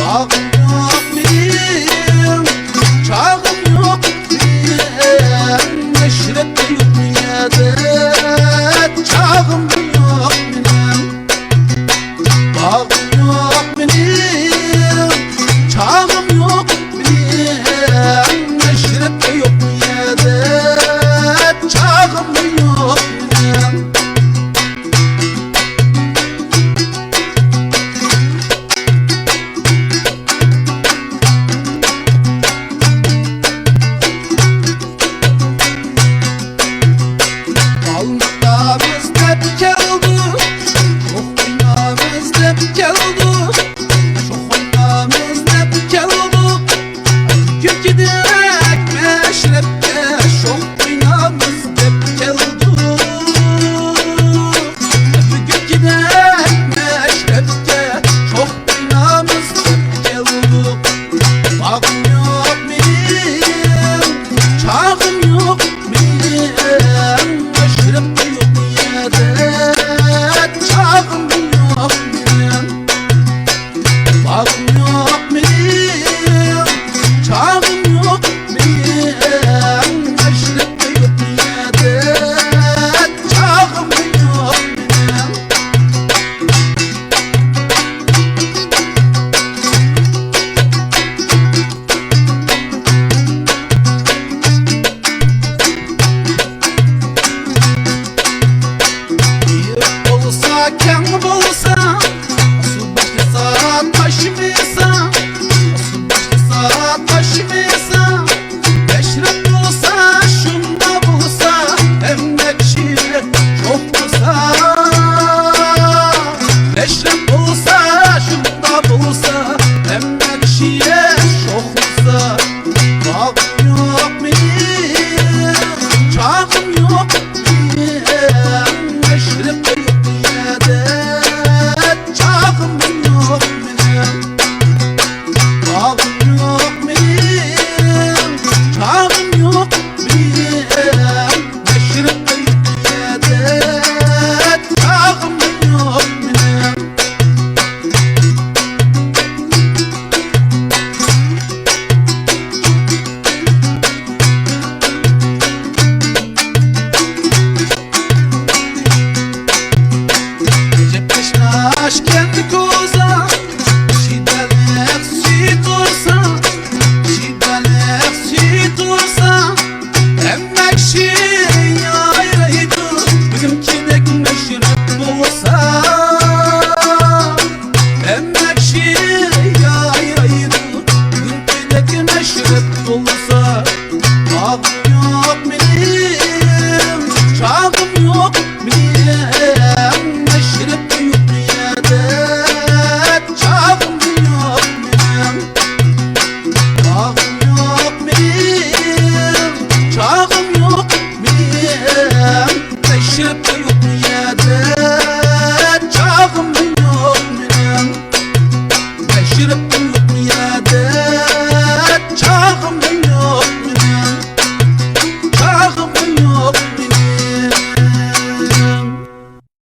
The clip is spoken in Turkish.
Bağım yok benim, çağım yok benim, meşrep de yok niyede, çağım yok benim. Bağım yok benim, çağım yok benim, meşrep de yok niyede, çağım yok benim. Alnımız hep geldi, şokunamız hep geldi, şokunamız hep geldi. Gidek meşrepke, şokunamız hep geldi. Gidek meşrepke, şokunamız hep geldi. Bağım yok benim, çağım yok benim, meşrep de yok niyede, çağım yok benim. Bağım yok benim, çağım yok benim, meşrep de yok niyede, çağım yok benim. Büyük olsa kem bulsa, su başlasa taşımasa, su başlasa taşımasa, meşrep bulsa şunda bulsa, hem de kişi çok bulsa. Meşrep bulsa şunda bulsa, hem de kişi